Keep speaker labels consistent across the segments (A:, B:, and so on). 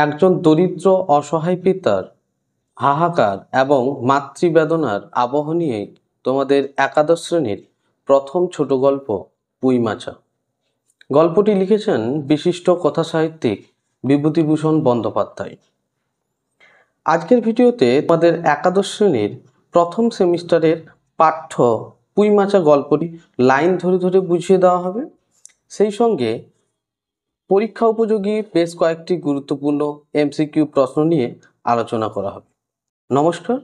A: একজন দরিদ্র অসহায় পিতার হাহাকার এবং মাতৃবেদনার আবহ নিয়ে তোমাদের একাদশ শ্রেণীর প্রথম ছোট গল্প পুঁইমাচা। গল্পটি লিখেছেন বিশিষ্ট কথাসাহিত্যিক বিভূতিভূষণ বন্দ্যোপাধ্যায়। আজকের ভিডিওতে তোমাদের একাদশ শ্রেণীর প্রথম সেমিস্টারের পাঠ্য পুঁইমাচা গল্পটি লাইন ধরে ধরে বুঝিয়ে দেওয়া হবে। সেই সঙ্গে পরীক্ষা উপযোগী বেশ কয়েকটি গুরুত্বপূর্ণ এমসিকিউ প্রশ্ন নিয়ে আলোচনা করা হবে। নমস্কার,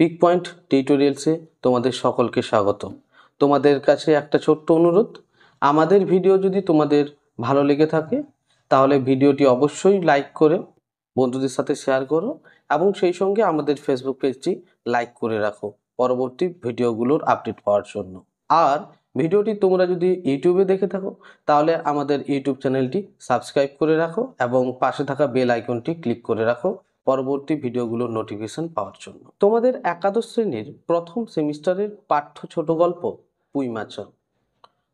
A: পিক পয়েন্ট টিউটোরিয়ালসে তোমাদের সকলকে স্বাগত। তোমাদের কাছে একটা ছোট্ট অনুরোধ, আমাদের ভিডিও যদি তোমাদের ভালো লেগে থাকে তাহলে ভিডিওটি অবশ্যই লাইক করে বন্ধুদের সাথে শেয়ার করো এবং সেই সঙ্গে আমাদের ফেসবুক পেজটি লাইক করে রাখো পরবর্তী ভিডিওগুলোর আপডেট পাওয়ার জন্য। আর ভিডিওটি তোমরা যদি ইউটিউবে দেখে থাকো তাহলে আমাদের ইউটিউব চ্যানেলটি সাবস্ক্রাইব করে রাখো এবং পাশে থাকা বেল আইকনটি ক্লিক করে রাখো পরবর্তী ভিডিওগুলোর নোটিফিকেশন পাওয়ার জন্য। তোমাদের একাদশ শ্রেণীর প্রথম সেমিস্টারের পাঠ্য ছোট গল্প পুঁইমাচা।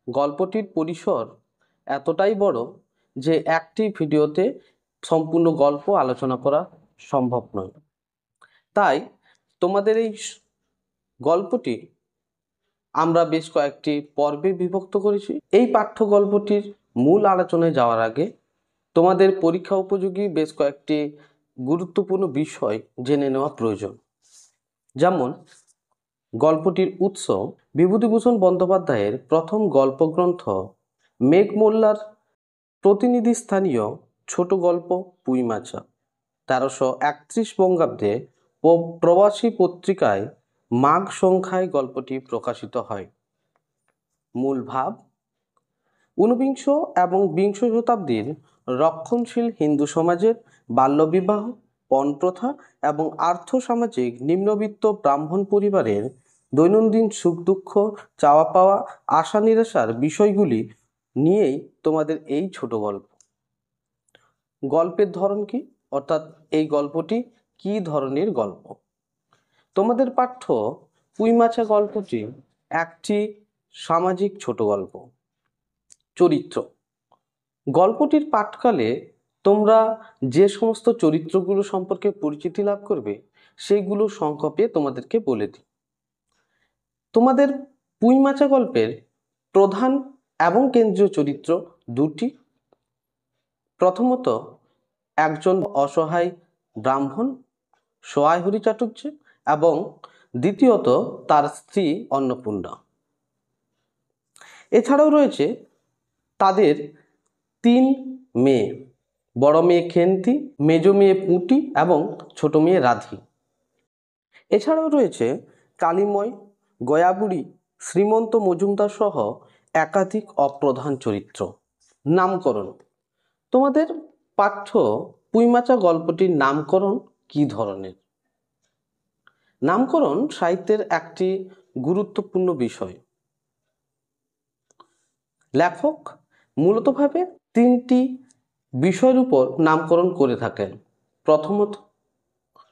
A: গল্পটির পরিসর এতটাই বড় যে একটি ভিডিওতে সম্পূর্ণ গল্প আলোচনা করা সম্ভব নয়। তাই তোমাদের এই গল্পটি আমরা বেশ কয়েকটি পর্বে বিভক্ত করেছি। এই পাঠ্য গল্পটির মূল আলোচনায় যাওয়ার আগে তোমাদের পরীক্ষা উপযোগী বেশ কয়েকটি গুরুত্বপূর্ণ বিষয় জেনে নেওয়া প্রয়োজন। যেমন গল্পটির উৎস বিভূতিভূষণ বন্দ্যোপাধ্যায়ের প্রথম গল্পগ্রন্থ মেঘমোল্লার প্রতিনিধি স্থানীয় ছোট গল্প পুঁইমাচা। 1331 বঙ্গাব্দে প্রবাসী পত্রিকায় মাঘ সংখ্যায় গল্পটি প্রকাশিত হয়। মূল ভাব: ঊনবিংশ এবং বিংশ শতাব্দীর রক্ষণশীল হিন্দু সমাজের বাল্যবিবাহ, পণপ্রথা এবং আর্থসামাজিক নিম্নবিত্ত ব্রাহ্মণ পরিবারের দৈনন্দিন সুখ দুঃখ, চাওয়া পাওয়া, আশা নিরাশার বিষয়গুলি নিয়েই তোমাদের এই ছোট গল্প। গল্পের ধরন কি, অর্থাৎ এই গল্পটি কি ধরনের গল্প? তোমাদের পাঠ্য পুঁইমাচা গল্পটি একটি সামাজিক ছোট গল্প। চরিত্র: গল্পটির পাঠকালে তোমরা যে সমস্ত চরিত্রগুলো সম্পর্কে পরিচিতি লাভ করবে সেইগুলো সংক্ষেপে তোমাদেরকে বলে দিই। তোমাদের পুঁইমাচা গল্পের প্রধান এবং কেন্দ্রীয় চরিত্র দুটি। প্রথমত একজন অসহায় ব্রাহ্মণ সোহাই হরি চাটুর্য এবং দ্বিতীয়ত তার স্ত্রী অন্নপূর্ণা। এছাড়াও রয়েছে তাদের 3 মেয়ে: বড় মেয়ে খেন্তি, মেজ মেয়ে পুঁটি এবং ছোট মেয়ে রাধি। এছাড়াও রয়েছে কালীময়, গয়াবুড়ি, শ্রীমন্ত মজুমদার সহ একাধিক অপ্রধান চরিত্র। নামকরণ: তোমাদের পাঠ্য পুঁইমাচা গল্পটির নামকরণ কি ধরনের? নামকরণ সাহিত্যের একটি গুরুত্বপূর্ণ বিষয়। লেখক মূলতভাবে 3টি বিষয়ের উপর নামকরণ করে থাকেন। প্রথমত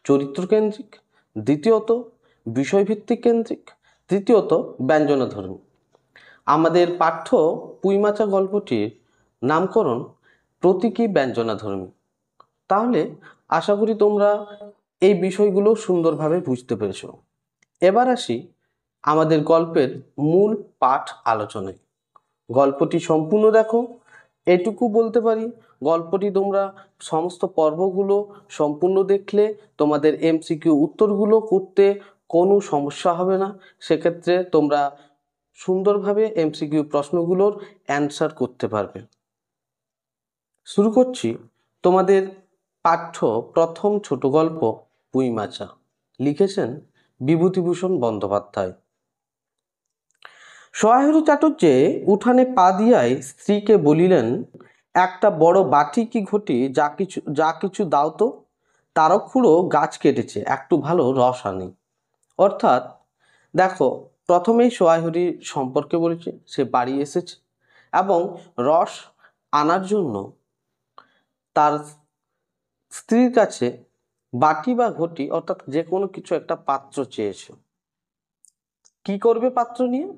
A: চরিত্রকেন্দ্রিক, দ্বিতীয়ত বিষয়ভিত্তিক কেন্দ্রিক, তৃতীয়ত ব্যঞ্জনাধর্মী। আমাদের পাঠ্য পুঁইমাচা গল্পটির নামকরণ প্রতীকী ব্যঞ্জনাধর্মী। তাহলে আশা করি তোমরা এই বিষয়গুলো সুন্দরভাবে বুঝতে পেরেছ। এবার আসি আমাদের গল্পের মূল পাঠ আলোচনায়। গল্পটি সম্পূর্ণ দেখো। এটুকু বলতে পারি, গল্পটি তোমরা সমস্ত পর্বগুলো সম্পূর্ণ দেখলে তোমাদের এমসিকিউ উত্তরগুলো করতে কোনো সমস্যা হবে না। সেক্ষেত্রে তোমরা সুন্দরভাবে এমসিকিউ প্রশ্নগুলোর অ্যান্সার করতে পারবে। শুরু করছি তোমাদের পাঠ্য প্রথম ছোট গল্প পুঁইমাচা। লিখেছেন বিভূতিভূষণ বন্দ্যোপাধ্যায়। সোহাই হরি চাটুর্যে উঠানে পা দিয়াই স্ত্রীকে বলিলেন, একটা বড় বাটি কি ঘটি যা কিছু দাও তো, তারকখুড়ো গাছ কেটেছে, একটু ভালো রস আনি। অর্থাৎ দেখো, প্রথমেই সোহাই হরি সম্পর্কে বলেছে, সে বাড়ি এসেছে এবং রস আনার জন্য তার স্ত্রীর কাছে বাটি বা ঘটি অর্থাৎ যে কোনো কিছু একটা পাত্র চেয়েছে। কি করবে পাত্র নিয়ে?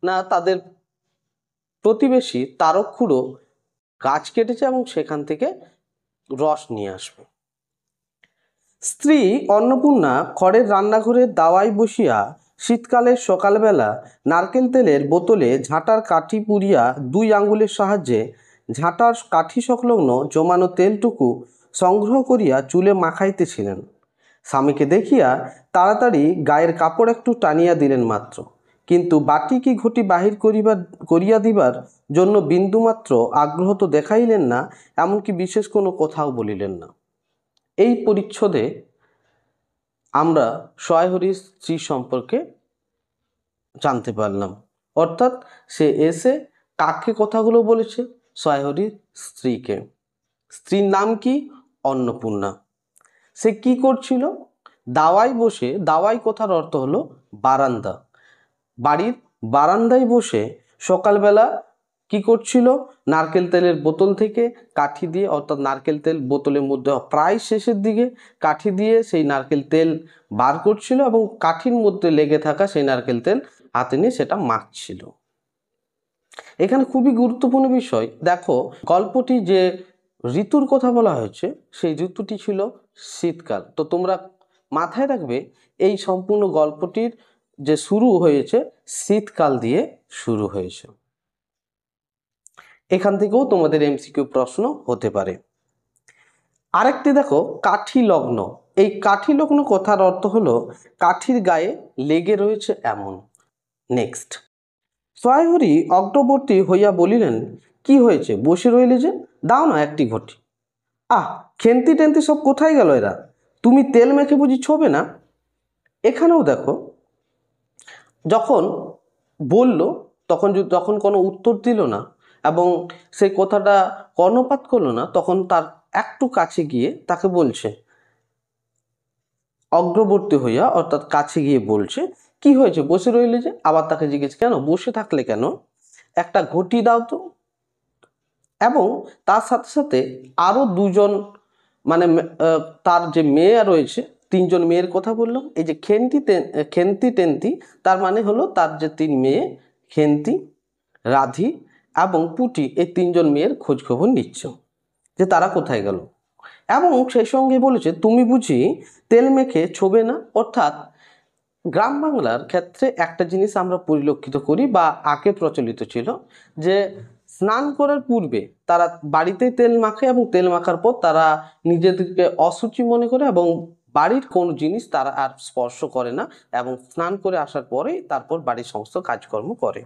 A: না, তাদের প্রতিবেশী তারকখুড়ো গাছ কেটেছে এবং সেখান থেকে রস নিয়ে আসবে। স্ত্রী অন্নপূর্ণা খড়ের রান্নাঘরের দাওয়ায় বসিয়া শীতকালের সকালবেলা নারকেল তেলের বোতলে ঝাঁটার কাঠি পুড়িয়া 2 আঙ্গুলের সাহায্যে ঝাঁটার কাঠি সংলগ্ন জমানো তেলটুকু সংগ্রহ করিয়া চুলে মাখাইতেছিলেন। স্বামীকে দেখিয়া তাড়াতাড়ি গায়ের কাপড় একটু টানিয়া দিলেন মাত্র, কিন্তু বাটি কি ঘটি বাহির করিয়া দিবার জন্য বিন্দুমাত্র আগ্রহ তো দেখাইলেন না, এমনকি বিশেষ কোনো কথাও বলিলেন না। এই পরিচ্ছদে আমরা সহায়হরির স্ত্রী সম্পর্কে জানতে পারলাম। অর্থাৎ সে এসে কাকে কথাগুলো বলেছে? সহায়হরির স্ত্রীকে। স্ত্রীর নাম কি? অন্নপূর্ণা। সে কি করছিল? দাওয়ায় বসে, দাওয়াই কথার অর্থ হলো বারান্দা, বাড়ির বারান্দায় বসে সকালবেলা কি করছিল? নারকেল তেলের বোতল থেকে কাঠি দিয়ে, অর্থাৎ নারকেল তেল বোতলের মধ্যে প্রায় শেষের দিকে কাঠি দিয়ে সেই নারকেল তেল বার করছিল এবং কাঠির মধ্যে লেগে থাকা সেই নারকেল তেল হাতে নিয়ে সেটা মাখছিল। এখানে খুবই গুরুত্বপূর্ণ বিষয় দেখো, গল্পটি যে ঋতুর কথা বলা হয়েছে সেই ঋতুটি ছিল শীতকাল। তো তোমরা মাথায় রাখবে এই সম্পূর্ণ গল্পটির যে শুরু হয়েছে শীতকাল দিয়ে শুরু হয়েছে। এখান থেকেও তোমাদের এমসিকিউ প্রশ্ন হতে পারে। আরেকটি দেখো, কাঠি লগ্ন। এই কাঠি লগ্ন কথার অর্থ হলো কাঠির গায়ে লেগে রয়েছে এমন। নেক্সট, সহায়হরি অগ্রবর্তী হইয়া বলিলেন, কি হয়েছে বসে রইলে যে, দাও না একটি ঘটি। আহ, খেন্তি টেন্তি সব কোথায় গেল এরা? তুমি তেল মেখে বুঝি ছোবে না? এখানেও দেখো, যখন বলল যখন কোনো উত্তর দিল না এবং সেই কথাটা কর্ণপাত করলো না, তখন তার একটু কাছে গিয়ে তাকে বলছে, অগ্রবর্তী হইয়া অর্থাৎ কাছে গিয়ে বলছে, কি হয়েছে বসে রইলে যে? আবার তাকে জিজ্ঞেস, কেন বসে থাকলে কেন, একটা ঘটি দাও তো। এবং তার সাথে সাথে আরো দুজন, মানে তার যে মেয়ে রয়েছে, 3 জন মেয়ের কথা বললাম। এই যে খেন্তি টেন্তি, তার মানে হলো তার যে 3 মেয়ে, খেন্তি, রাধি এবং পুটি, এই 3 জন মেয়ের খোঁজ খবর নিচ্ছ যে তারা কোথায় গেল। এবং সেই সঙ্গে বলেছে, তুমি বুঝি তেল মেখে ছোবে না। অর্থাৎ গ্রাম বাংলার ক্ষেত্রে একটা জিনিস আমরা পরিলক্ষিত করি বা আগে প্রচলিত ছিল, যে স্নান করার পূর্বে তারা বাড়িতেই তেল মাখে এবং তেল মাখার পর তারা নিজেদেরকে অশুচি মনে করে এবং বাড়ির কোনো জিনিস তারা আর স্পর্শ করে না এবং স্নান করে আসার পরেই তারপর বাড়ির সমস্ত কাজকর্ম করে।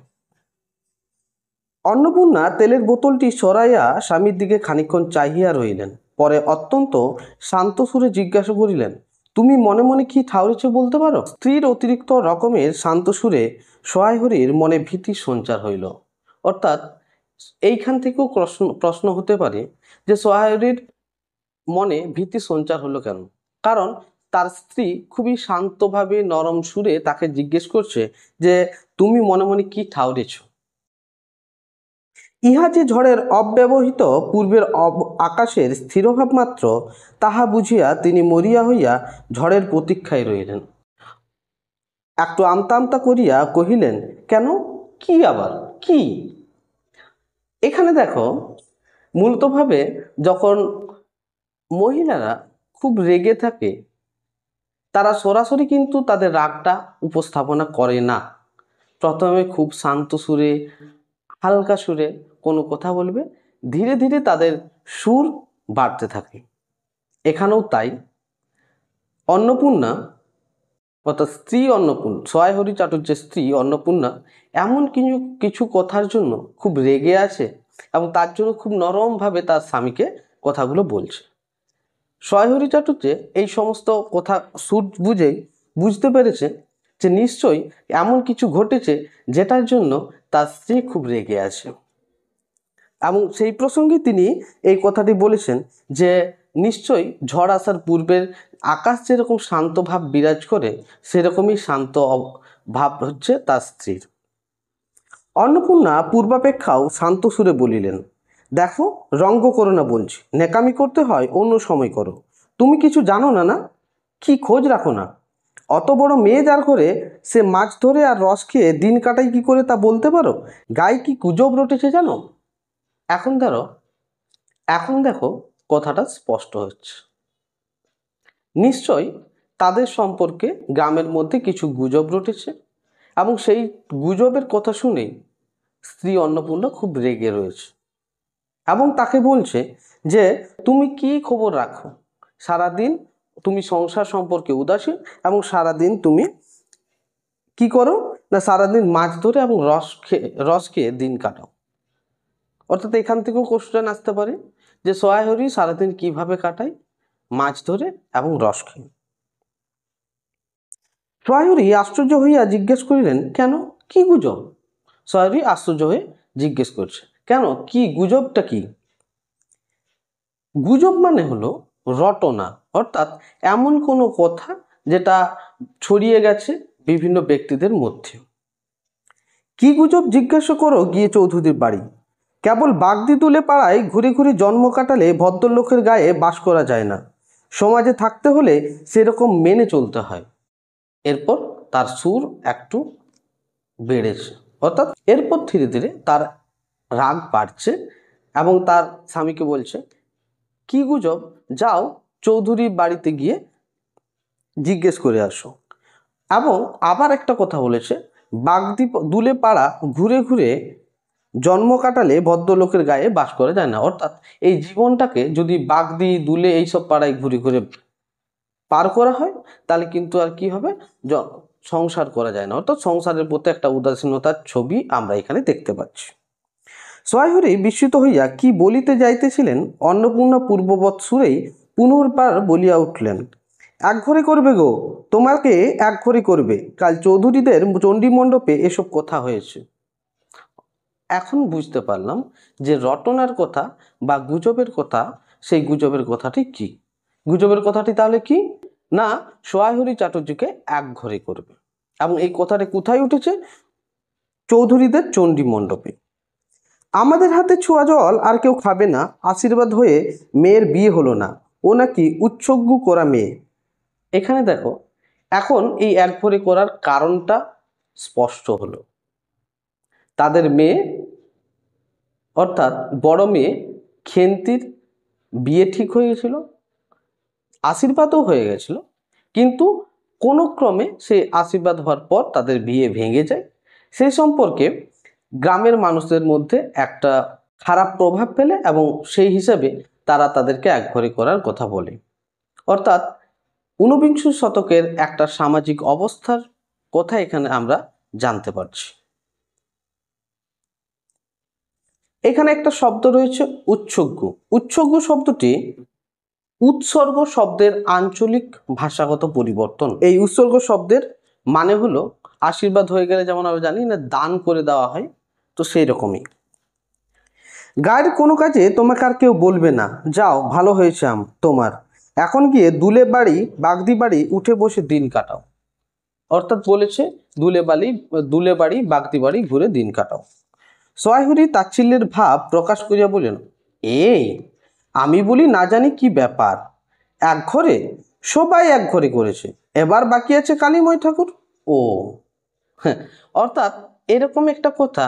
A: অন্নপূর্ণা তেলের বোতলটি সরাইয়া স্বামীর দিকে খানিকক্ষণ চাহিয়া রহিলেন, পরে অত্যন্ত শান্ত সুরে জিজ্ঞাসা করিলেন, তুমি মনে মনে কি ঠাউরেছ বলতে পারো? স্ত্রীর অতিরিক্ত রকমের শান্ত সুরে সহায়হরির মনে ভীতির সঞ্চার হইল। অর্থাৎ এইখান থেকেও প্রশ্ন হতে পারে যে সহায়হরির মনে ভীতি সঞ্চার হলো কেন? কারণ তার স্ত্রী খুবই শান্তভাবে নরম সুরে তাকে জিজ্ঞেস করছে যে তুমি মনে মনে কি ঠাউরেছ। ইহা যে ঝড়ের অব্যবহিত পূর্বের আকাশের স্থিরভাব মাত্র, তাহা বুঝিয়া তিনি মরিয়া হইয়া ঝড়ের প্রতীক্ষায় রহিলেন। একটু আমতা আমতা করিয়া কহিলেন, কেন, কি আবার কি? এখানে দেখো, মূলতভাবে যখন মহিলারা খুব রেগে থাকে তারা সরাসরি কিন্তু তাদের রাগটা উপস্থাপনা করে না। প্রথমে খুব শান্ত সুরে, হালকা সুরে কোনো কথা বলবে, ধীরে ধীরে তাদের সুর বাড়তে থাকে। এখানেও তাই। অন্নপূর্ণা অর্থাৎ স্ত্রী অন্নপূর্ণা, সহায়হরি চাটুর্যের স্ত্রী অন্নপূর্ণা এমন কিছু কথার জন্য খুব রেগে আছে এবং তার জন্য খুব নরমভাবে তার স্বামীকে কথাগুলো বলছে। সহায়হরি চাটুর্য এই সমস্ত কথা সুর বুঝতে পেরেছে যে নিশ্চয়ই এমন কিছু ঘটেছে যেটার জন্য তার স্ত্রী খুব রেগে আছে। এবং সেই প্রসঙ্গে তিনি এই কথাটি বলেছেন যে নিশ্চয়ই ঝড় আসার পূর্বের আকাশ যেরকম শান্ত ভাব বিরাজ করে, সেরকমই শান্ত ভাব হচ্ছে তার স্ত্রীর। অন্নপূর্ণা পূর্বাপেক্ষাও শান্ত সুরে বলিলেন, দেখো, রঙ্গ করো না বলছি, নেকামি করতে হয় অন্য সময় করো। তুমি কিছু জানো না, না কি খোঁজ রাখো না? অত বড় মেয়ে যার করে সে মাছ ধরে আর রস খেয়ে দিন কাটাই কি করে তা বলতে পারো? গায়ে কি গুজব রটেছে জানো? এখন দেখো, কথাটা স্পষ্ট হচ্ছে। নিশ্চয়ই তাদের সম্পর্কে গ্রামের মধ্যে কিছু গুজব রটেছে এবং সেই গুজবের কথা শুনেই স্ত্রী অন্নপূর্ণা খুব রেগে রয়েছে এবং তাকে বলছে যে তুমি কি খবর রাখো, সারাদিন তুমি সংসার সম্পর্কে উদাসীন এবং সারাদিন তুমি কি করো না, সারাদিন মাছ ধরে এবং রস খেয়ে দিন কাটাও। অর্থাৎ এখান থেকেও কোশ্চেন আসতে পারে যে সহায়হরি সারাদিন কিভাবে কাটায়, মাছ ধরে এবং রস খেয়ে। সহায়হরি আশ্চর্য হইয়া জিজ্ঞেস করিলেন, কেন, কি গুজব? সহায়হরি আশ্চর্য হয়ে জিজ্ঞেস করছে, কেন, কি গুজবটা কি? গুজব মানে হলো রটনা, অর্থাৎ এমন কোনো কথা যেটা ছড়িয়ে গেছে বিভিন্ন ব্যক্তিদের মধ্যে। কি গুজব জিজ্ঞাসা করো গিয়ে চৌধুরীর বাড়ি। কেবল বাগদি তুলে পাড়ায় ঘুরে ঘুরে জন্ম কাটালে ভদ্রলোকের গায়ে বাস করা যায় না, সমাজে থাকতে হলে সেরকম মেনে চলতে হয়। এরপর তার সুর একটু বেড়েছে, অর্থাৎ এরপর ধীরে ধীরে তার রাগ বাড়ছে এবং তার স্বামীকে বলছে, কি গুজব, যাও চৌধুরীর বাড়িতে গিয়ে জিজ্ঞেস করে আসো। এবং আবার একটা কথা বলেছে, বাগদি দুলে পাড়া ঘুরে ঘুরে জন্ম কাটালে ভদ্রলোকের গায়ে বাস করা যায় না। অর্থাৎ এই জীবনটাকে যদি বাগদি দুলে এইসব পাড়ায় ঘুরে ঘুরে পার করা হয় তাহলে কিন্তু আর কি হবে, সংসার করা যায় না। অর্থাৎ সংসারের প্রতি একটা উদাসীনতার ছবি আমরা এখানে দেখতে পাচ্ছি। সহায়হরি বিস্মিত হইয়া কি বলিতে যাইতেছিলেন অন্নপূর্ণা পূর্ববৎ সুরেই পুনর্বার বলিয়া উঠলেন, এক ঘরে করবে গো, তোমাকে এক ঘরে করবে, কাল চৌধুরীদের চণ্ডী মণ্ডপে এসব কথা হয়েছে। এখন বুঝতে পারলাম যে রটনার কথা বা গুজবের কথা, সেই গুজবের কথাটি কি। গুজবের কথাটি তাহলে কি না, সহায়হরি চাটুর্যকে এক ঘরে করবে এবং এই কথাটি কোথায় উঠেছে, চৌধুরীদের চণ্ডী মণ্ডপে। আমাদের হাতে ছোঁয়া জল আর কেউ খাবে না, আশীর্বাদ হয়ে মেয়ের বিয়ে হলো না, ও নাকি উৎসর্গ করা মেয়ে। এখানে দেখো, এখন এই এক ঘরে করার কারণটা স্পষ্ট হলো। তাদের মেয়ে অর্থাৎ বড় মেয়ে খেন্তির বিয়ে ঠিক হয়ে গেছিল, আশীর্বাদও হয়ে গেছিল, কিন্তু কোনো ক্রমে সেই আশীর্বাদ হওয়ার পর তাদের বিয়ে ভেঙে যায়। সেই সম্পর্কে গ্রামের মানুষদের মধ্যে একটা খারাপ প্রভাব ফেলে এবং সেই হিসাবে তারা তাদেরকে একঘরে করার কথা বলে। অর্থাৎ ঊনবিংশ শতকের একটা সামাজিক অবস্থার কথা এখানে আমরা জানতে পারছি। এখানে একটা শব্দ রয়েছে উৎসর্গ। উৎসর্গ শব্দটি উৎসর্গ শব্দের আঞ্চলিক ভাষাগত পরিবর্তন। এই উৎসর্গ শব্দের মানে হলো আশীর্বাদ হয়ে গেলে যেমন আমরা জানি না দান করে দেওয়া হয়, তো সেই রকমই। গায়ের কোনো কাজে তোমাকে আর কেউ বলবে না, যাও ভালো হয়েছে তোমার, এখন গিয়ে দুলে বাড়ি বাগদি বাড়ি উঠে বসে দিন কাটাও। অর্থাৎ বলেছে দুলে বাড়ি বাগদি বাড়ি ঘুরে দিন কাটাও। সহায়হরি তাচ্ছিল্যের ভাব প্রকাশ করিয়া বললেন, এই আমি বলি না জানি কি ব্যাপার, এক ঘরে সবাই এক ঘরে করেছে, এবার বাকি আছে কালীময় ঠাকুর। ও হ্যাঁ, অর্থাৎ এরকম একটা কথা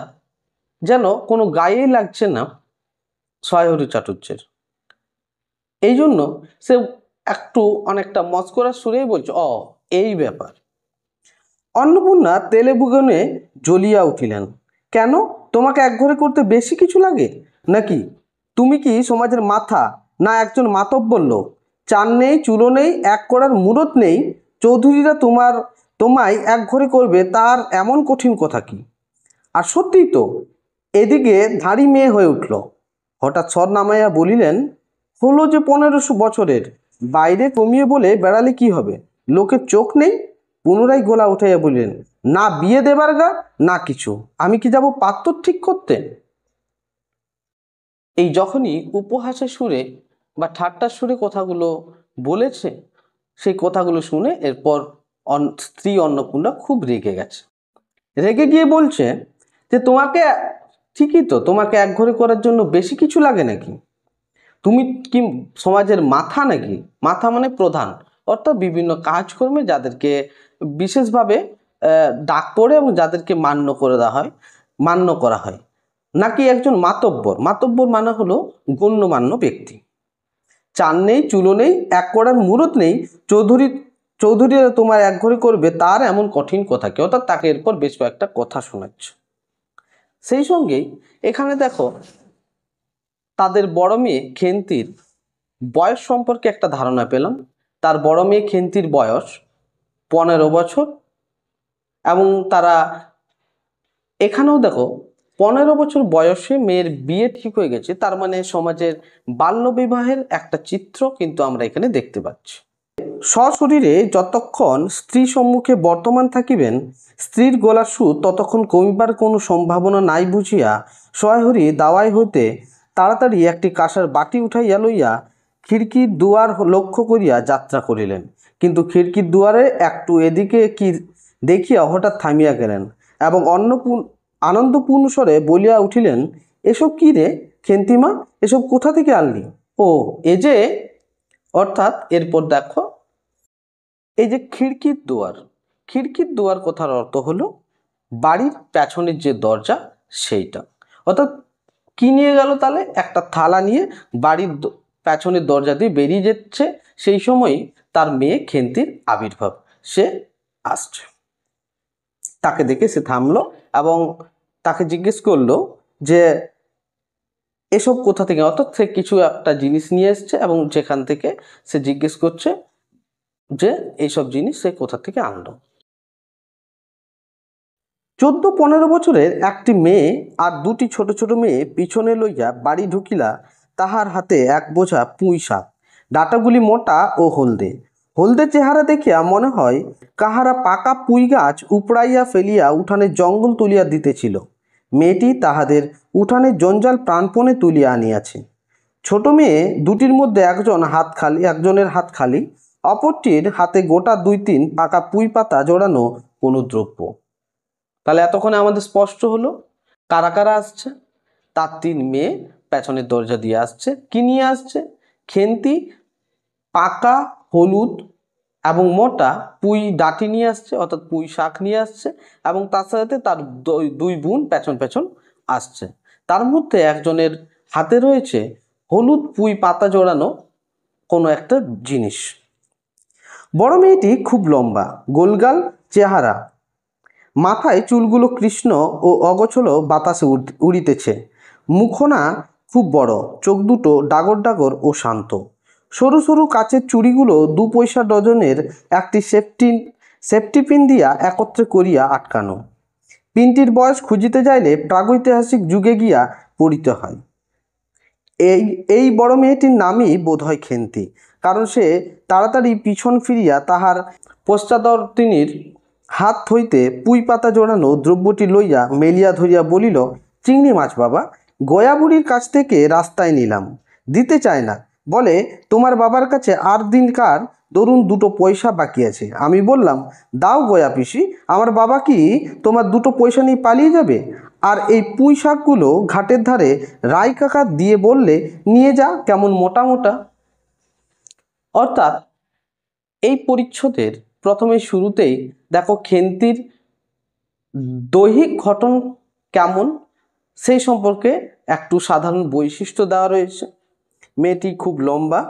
A: যেন কোনো গায়েই লাগছে না সহায়হরি চাটুর্যের। এই জন্য সে একটু অনেকটা মস্করার সুরেই বলছে, এই ব্যাপার। অন্নপূর্ণা তেলে বুগনে জ্বলিয়া উঠিলেন, কেন, তোমাকে এক ঘরে করতে বেশি কিছু লাগে নাকি? তুমি কি সমাজের মাথা না একজন মাতব্বর লোক? চান নেই, চুলো নেই, এক করার মুরত নেই, চৌধুরীরা তোমায় এক ঘরে করবে, তার এমন কঠিন কথা কি? আর সত্যিই তো। এদিকে ধাড়ি মেয়ে হয়ে উঠল। হঠাৎ স্বর নামাইয়া বলিলেন, হলো যে 1500 বছরের, বাইরে কমিয়ে বলে বেড়ালে কি হবে, লোকের চোখ নেই? পুনরায় গলা উঠাইয়া বলিলেন, না বিয়ে দেবার গা না কিছু, আমি কি যাব পাত্র ঠিক করতে? এই যখনই উপহাসের সুরে বা ঠাট্টার সুরে কথাগুলো বলেছে, সেই কথাগুলো শুনে এরপর স্ত্রী অন্নপূর্ণা খুব রেগে গেছে। রেগে গিয়ে বলছে যে তোমাকে ঠিকই তো, তোমাকে এক ঘরে করার জন্য বেশি কিছু লাগে নাকি? তুমি কি সমাজের মাথা নাকি? মাথা মানে প্রধান, অর্থাৎ বিভিন্ন কাজকর্মে যাদেরকে বিশেষভাবে ডাক পড়ে এবং যাদেরকে মান্য করা হয়, নাকি একজন মাতব্বর? মাতব্বর মানে হলো গণ্যমান্য ব্যক্তি। চাল নেই, চুলো নেই, এক কড়ার মুরত নেই, চৌধুরীরা তোমার এক ঘরে করবে তার এমন কঠিন কথা কি? অর্থাৎ তাকে এরপর বেশ কয়েকটা কথা শোনাচ্ছ। সেই সঙ্গেই এখানে দেখো তাদের বড় মেয়ে খেন্তির বয়স সম্পর্কে একটা ধারণা পেলাম। তার বড় মেয়ে খেন্তির বয়স 15 বছর, এবং তারা এখানেও দেখো 15 বছর বয়সে মেয়ের বিয়ে ঠিক হয়ে গেছে। তার মানে সমাজের বাল্যবিবাহের একটা চিত্র কিন্তু আমরা এখানে দেখতে পাচ্ছি। সশরীরে যতক্ষণ স্ত্রী সম্মুখে বর্তমান থাকিবেন, স্ত্রীর গলার সুর ততক্ষণ কমিবার কোনো সম্ভাবনা নাই বুঝিয়া সহায়হরি দাওয়াই হইতে তাড়াতাড়ি একটি কাঁসার বাটি উঠাইয়া লইয়া খিড়কির দুয়ার লক্ষ্য করিয়া যাত্রা করিলেন। কিন্তু খিড়কির দুয়ারে একটু এদিকে কি দেখিয়া হঠাৎ থামিয়া গেলেন এবং আনন্দপূর্ণ স্বরে বলিয়া উঠিলেন, এসব কি রে খেন্তিমা, এসব কোথা থেকে আনলি? ও এ যে, অর্থাৎ এরপর দেখো এই যে খিড়কির দুয়ার কথার অর্থ হলো বাড়ির পেছনের যে দরজা সেইটা। অর্থাৎ কি নিয়ে গেল? তাহলে একটা থালা নিয়ে বাড়ির পেছনের দরজা দিয়ে বেরিয়ে যাচ্ছে। সেই সময়ই তার মেয়ে খেন্তির আবির্ভাব, সে আসছে। তাকে দেখে সে থামলো এবং তাকে জিজ্ঞেস করলো যে এসব কোথা থেকে? অর্থাৎ সে কিছু একটা জিনিস নিয়ে এসছে এবং যেখান থেকে সে জিজ্ঞেস করছে যে এইসব জিনিস সে কোথা থেকে আনলো। 14-15 বছরের একটি মেয়ে আর দুটি ছোট ছোট মেয়ে পিছনে লইয়া বাড়ি ঢুকিলা। তাহার হাতে এক বোঝা পুঁই শাক, ডাঁটাগুলি মোটা ও হলদে। হলদে চেহারা দেখিয়া মনে হয় কাহারা পাকা পুঁই গাছ উপড়াইয়া ফেলিয়া উঠানের জঙ্গল তুলিয়া দিতেছিল। মেয়েটি তাহাদের উঠানের জঞ্জাল প্রাণপণে তুলিয়া আনিয়াছে। ছোট মেয়ে দুটির মধ্যে একজনের হাত খালি, অপরটির হাতে গোটা 2-3 পাকা পুঁই পাতা জড়ানো কোনো দ্রব্য। তাহলে এতক্ষণে আমাদের স্পষ্ট হলো কারা কারা আসছে। তার 3 মেয়ে পেছনের দরজা দিয়ে আসছে। কি নিয়ে আসছে? খেন্তি পাকা হলুদ এবং মোটা পুঁই ডাঁটি নিয়ে আসছে, অর্থাৎ পুঁই শাক নিয়ে আসছে, এবং তার সাথে তার 2 বোন পেছন পেছন আসছে। তার মধ্যে একজনের হাতে রয়েছে হলুদ পুঁই পাতা জড়ানো কোনো একটা জিনিস। বড় মেয়েটি খুব লম্বা, গোলগাল চেহারা, মাথায় চুলগুলো কৃষ্ণ ও অগোছলো বাতাসে উড়িতেছে। মুখনা খুব বড়, চোখ দুটো ডাগর ডাগর ও শান্ত। সরু সরু কাচের চুড়িগুলো 2 পয়সা ডজনের একটি সেফটি পিন দিয়া একত্রে করিয়া আটকানো। পিনটির বয়স খুঁজিতে যাইলে প্রাগৈতিহাসিক যুগে গিয়া পড়িতে হয়। এই বড় মেয়েটির নামই বোধ হয় খেন্তি, কারণ সে তাড়াতাড়ি পিছন ফিরিয়া তাহার পশ্চাদর্তিনীর হাত হইতে পুঁই পাতা জড়ানো দ্রব্যটি লইয়া মেলিয়া ধরিয়া বলিল, চিংড়ি মাছ বাবা, গয়া বুড়ির কাছ থেকে রাস্তায় নিলাম, দিতে চায় না, বলে তোমার বাবার কাছে আর দিনকার ধরুন 2 পয়সা বাকি আছে। আমি বললাম, দাও গয়া পিসি, আমার বাবা কি তোমার 2 পয়সা নিয়ে পালিয়ে যাবে? আর এই পুঁই শাকগুলো ঘাটের ধারে রাই কাকা দিয়ে বললে নিয়ে যা, কেমন মোটা মোটা। অর্থাৎ এই পরিচ্ছদের প্রথমে শুরুতেই দেখো খেন্তির দৈহিক গঠন কেমন সেই সম্পর্কে একটু সাধারণ বৈশিষ্ট্য দেওয়া রয়েছে। মেয়েটি খুব লম্বা,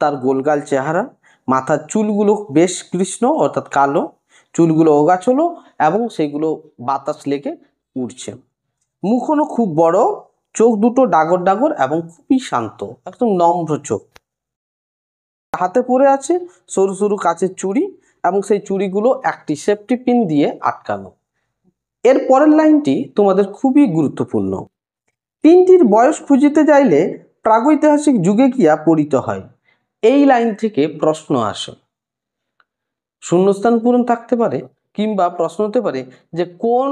A: তার গোলগাল চেহারা, মাথার চুলগুলো বেশ কৃষ্ণ অর্থাৎ কালো, চুলগুলো ওগাছলো এবং সেগুলো বাতাস লেগে উড়ছে। মুখনো খুব বড়, চোখ দুটো ডাগর ডাগর এবং খুবই শান্ত, একদম নম্র চোখ। হাতে পরে আছে সরু সরু কাচের চুড়ি এবং সেই চুড়িগুলো একটি সেফটি পিন দিয়ে আটকানো। এর পরের লাইনটি তোমাদের খুবই গুরুত্বপূর্ণ। পিনটির বয়স খুঁজিতে যাইলে প্রাগৈতিহাসিক যুগে গিয়া পড়িতে হয়। এই লাইন থেকে প্রশ্ন আসে, শূন্যস্থান পূরণ থাকতে পারে কিংবা প্রশ্ন হতে পারে যে কোন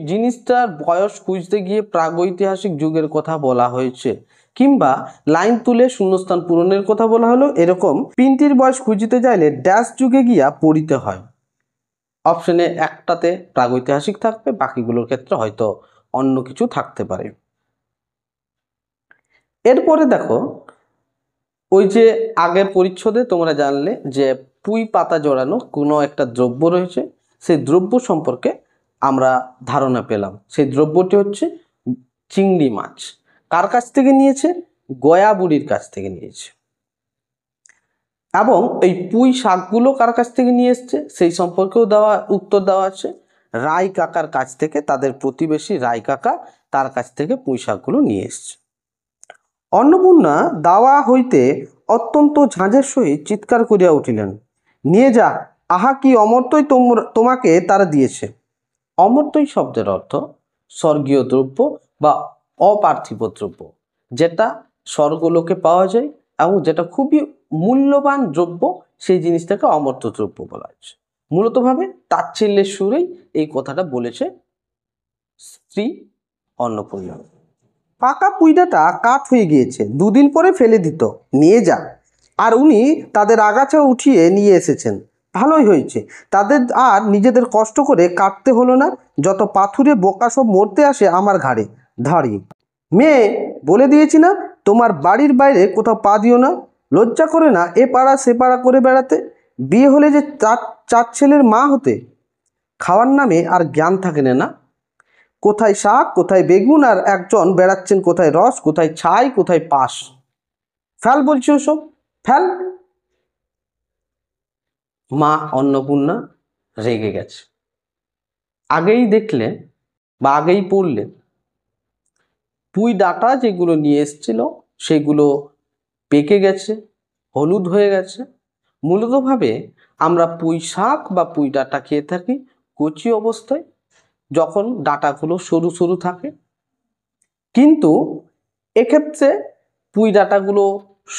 A: জিনিসটার বয়স খুঁজতে গিয়ে প্রাগৈতিহাসিক যুগের কথা বলা হয়েছে, কিংবা লাইন তুলে শূন্যস্থান পূরণের কথা বলা হলো। এরকম পিনটির বয়স খুঁজিতে যাইলে ড্যাশ যুগে গিয়া পড়িতে হয়। অপশনে একটাতে প্রাগৈতিহাসিক থাকবে, বাকিগুলোর ক্ষেত্রে হয়তো অন্য কিছু থাকতে পারে। এরপরে দেখো ওই যে আগের পরিচ্ছদে তোমরা জানলে যে পুঁই পাতা জড়ানো কোনো একটা দ্রব্য রয়েছে, সেই দ্রব্য সম্পর্কে আমরা ধারণা পেলাম। সেই দ্রব্যটি হচ্ছে চিংড়ি মাছ। কার কাছ থেকে নিয়েছে? গয়া বুড়ির কাছ থেকে নিয়েছে। এবং এই পুঁই শাকগুলো কার কাছ থেকে নিয়ে এসছে সেই সম্পর্কেও উত্তর দেওয়া আছে। রায় কাকার কাছ থেকে, তাদের প্রতিবেশী রায় কাকা, তার কাছ থেকে পুঁই শাকগুলো নিয়ে এসছে। অন্নপূর্ণা দাওয়া হইতে অত্যন্ত ঝাঁঝের সহিত চিৎকার করিয়া উঠিলেন, নিয়ে যা, আহা কি অমর্ত্যই তোমাকে তারা দিয়েছে। অমর্ত্যই শব্দের অর্থ স্বর্গীয় দ্রব্য বা অপার্থিব দ্রব্য, যেটা স্বর্গলোকে পাওয়া যায় এবং যেটা খুবই মূল্যবান দ্রব্য, সেই জিনিসটাকে অমর্ত্য দ্রব্য বলা হচ্ছে। মূলতভাবে তাচ্ছিল্যের সুরেই এই কথাটা বলেছে স্ত্রী অন্নপূর্ণা। পাকা পুইডাটা কাঠ হয়ে গিয়েছে, দুদিন পরে ফেলে দিত, নিয়ে যা। আর উনি তাদের আগাছা উঠিয়ে নিয়ে এসেছেন, ভালোই হয়েছে, তাদের আর নিজেদের কষ্ট করে কাটতে হলো না। যত পাথুরে বোকা সব মরতে আসে আমার ঘাড়ে দাঁড়িয়ে। মেয়ে, বলে দিয়েছি না তোমার বাড়ির বাইরে কোথাও পা দিও না। লজ্জা করে না এ পাড়া সে পাড়া করে বেড়াতে? বিয়ে হলে যে চার ছেলের মা হতে, খাওয়ার নামে আর জ্ঞান থাকে না। কোথায় শাক, কোথায় বেগুন, আর একজন বেড়াচ্ছেন কোথায় রস, কোথায় ছাই, কোথায় পাশ। ফেল বলছি ওসব, ফেল। মা অন্নপূর্ণা রেগে গেছে। আগেই দেখলে বা আগেই পড়লে পুঁই ডাঁটা যেগুলো নিয়ে এসছিল সেগুলো পেকে গেছে, হলুদ হয়ে গেছে। মূলতভাবে আমরা পুঁই শাক বা পুঁই ডাঁটা খেয়ে থাকি কচি অবস্থায়, যখন ডাঁটাগুলো সরু সরু থাকে। কিন্তু এক্ষেত্রে পুঁই ডাঁটাগুলো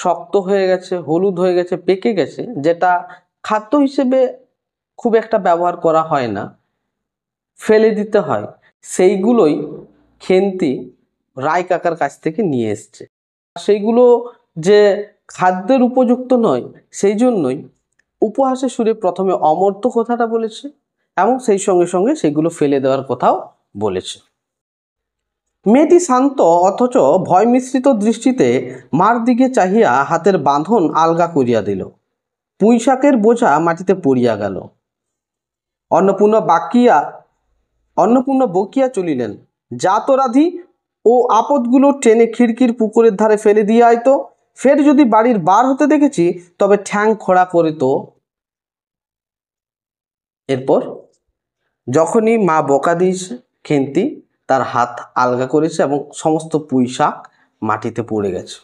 A: শক্ত হয়ে গেছে, হলুদ হয়ে গেছে, পেকে গেছে, যেটা খাদ্য হিসেবে খুব একটা ব্যবহার করা হয় না, ফেলে দিতে হয়। সেইগুলোই খেন্তি রায় কাকার কাছ থেকে নিয়ে এসছে। সেইগুলো যে খাদ্যের উপযুক্ত নয়, সেই জন্যই উপহাসের সুরে প্রথমে অমর্ত্য কথাটা বলেছে এবং সেই সঙ্গে সঙ্গে সেগুলো ফেলে দেওয়ার কথাও বলেছে। মেয়েটি শান্ত অথচ ভয় মিশ্রিত দৃষ্টিতে মার দিকে চাহিয়া হাতের বাঁধন আলগা করিয়া দিল। পুঁই শাকের বোঝা মাটিতে পড়িয়া গেল। অন্নপূর্ণা বকিয়া চলিলেন, যা তো রাধি, ও আপদগুলো টেনে খিড়কির পুকুরের ধারে ফেলে দিয়ে আইতো। ফের যদি বাড়ির বার হতে দেখেছি তবে ঠ্যাং খোড়া করে তো। এরপর যখনই মা বকা দিয়েছে, খেন্তি তার হাত আলগা করেছে এবং সমস্ত পুঁই শাক মাটিতে পড়ে গেছে।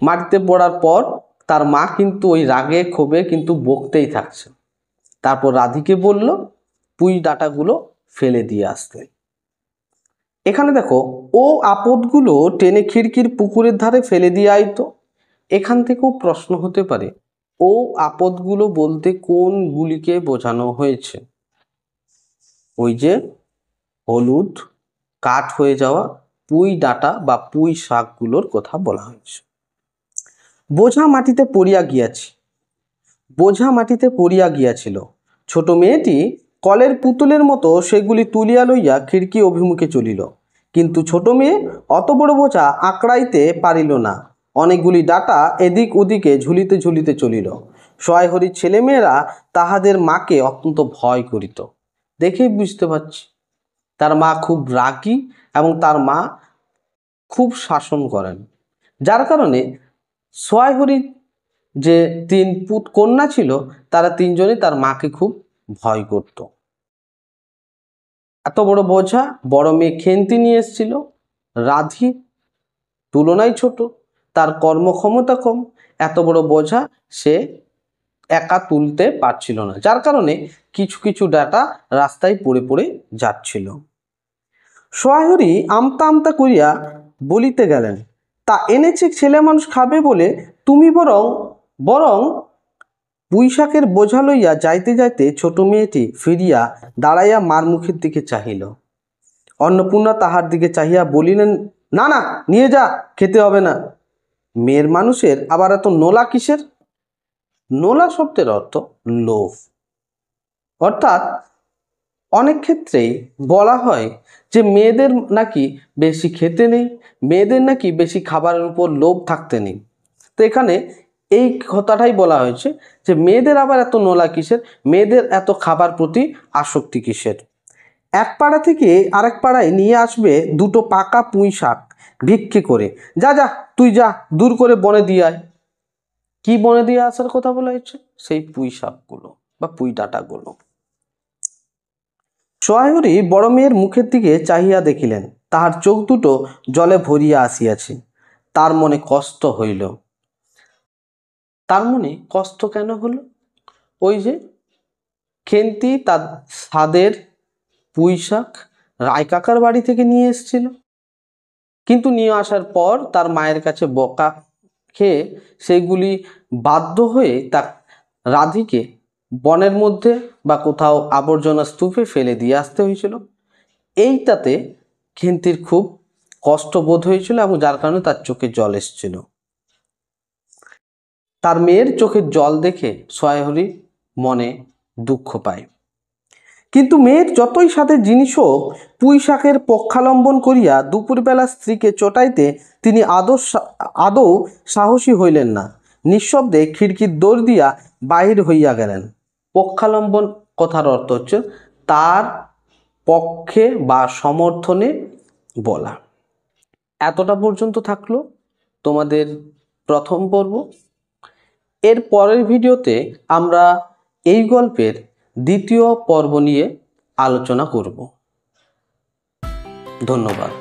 A: মাটিতে পড়ার পর তার মা কিন্তু ওই রাগে ক্ষোভে কিন্তু বকতেই থাকছে। তারপর রাধিকে বলল পুঁই ডাঁটাগুলো ফেলে দিয়ে আসতে। এখানে দেখো, ও আপদগুলো টেনে খিড়কির পুকুরের ধারে ফেলে দিয়ে আইতো। এখান থেকেও প্রশ্ন হতে পারে, ও আপদগুলো বলতে কোনগুলিকে বোঝানো হয়েছে? ওই যে হলুদ কাঠ হয়ে যাওয়া পুঁই ডাঁটা বা পুঁই শাকগুলোর কথা বলা হয়েছে। বোঝা মাটিতে পড়িয়া গিয়াছিল। ছোট মেয়েটি কলের পুতুলের মতো সেগুলি তুলিয়া লইয়া খিড়কি অভিমুখে চলিল। কিন্তু ছোট মেয়ে অত বড় বোঝা আঁকড়াইতে পারিল না। অনেকগুলি ডাঁটা এদিক ওদিকে ঝুলিতে ঝুলিতে চলিল। সহায়হরির ছেলেমেয়েরা তাহাদের মাকে অত্যন্ত ভয় করিত। দেখেই বুঝতে পারছি তার মা খুব রাগী এবং তার মা খুব শাসন করেন, যার কারণে সহায়হরির যে 3 কন্যা ছিল তারা 3 জনই তার মাকে খুব ভয় করত। এত বড় বোঝা বড় মেয়ে খেন্তি নিয়ে এসেছিল। রাধি তুলনায় ছোট, তার কর্মক্ষমতা কম, এত বড় বোঝা সে একা তুলতে পারছিল না, যার কারণে কিছু কিছু ডাটা রাস্তায় পড়ে পড়ে যাচ্ছিল। সহায়হরি আমতা আমতা করিয়া বলিতে গেলেন, তা এনেছে ছেলে মানুষ খাবে বলে, তুমি বরং পুঁই শাকের বোঝা লইয়া যাইতে যাইতে ছোট মেয়েটি ফিরিয়া দাঁড়াইয়া মার মুখের দিকে চাহিল। অন্নপূর্ণা তাহার দিকে চাহিয়া বলিলেন, না না, নিয়ে যা, খেতে হবে না। মেয়ের মানুষের আবার এত নোলা কিসের? নোলা শব্দের অর্থ লোভ। অর্থাৎ অনেক ক্ষেত্রেই বলা হয় যে মেয়েদের নাকি বেশি খেতে নেই, মেয়েদের নাকি বেশি খাবারের উপর লোভ থাকতে নেই। তো এখানে এই কথাটাই বলা হয়েছে যে মেয়েদের আবার এত নোলা কিসের, মেয়েদের এত খাবার প্রতি আসক্তি কিসের। এক পাড়া থেকে আরেক পাড়ায় নিয়ে আসবে 2টো পাকা পুঁই শাক ভিক্ষে করে, যা যা তুই যা, দূর করে বনে দিয়ে আয়। কি বনে দিয়ে আসার কথা বলা হয়েছে? সেই পুঁই শাকগুলো বা পুঁই ডাঁটাগুলো। সোহাগরী বড় মেয়ের মুখের দিকে চাহিয়া দেখিলেন, তাহার চোখ দুটো জলে ভরিয়া আসিয়াছে। তার মনে কষ্ট হইল। তার মনে কষ্ট কেন হলো? ওই যে খেন্তি তার স্বাদের পুঁই শাক রায় কাকার বাড়ি থেকে নিয়ে এসেছিল, কিন্তু নিয়ে আসার পর তার মায়ের কাছে বকা খেয়ে সেগুলি বাধ্য হয়ে তার রাধিকে বনের মধ্যে বা কোথাও আবর্জনা স্তূপে ফেলে দিয়ে আসতে হয়েছিল। এইটাতে খেন্তির খুব কষ্ট বোধ হয়েছিল এবং যার কারণে তার চোখে জল এসেছিল। তার মেয়ের চোখের জল দেখে সোহাগরী মনে দুঃখ পায়। কিন্তু মেয়ের যতই সাথের জিনিস হোক, পুঁই শাকের পক্ষালম্বন করিয়া দুপুরবেলা স্ত্রীকে চটাইতে তিনি আদৌ সাহসী হইলেন না। নিঃশব্দে খিড়কির দৌড় দিয়া বাহির হইয়া গেলেন। পক্ষালম্বন কথার অর্থ হচ্ছে তার পক্ষে বা সমর্থনে বলা। এতটা পর্যন্ত থাকলো তোমাদের প্রথম পর্ব। এর পরের ভিডিওতে আমরা এই গল্পের দ্বিতীয় পর্ব নিয়ে আলোচনা করব। ধন্যবাদ।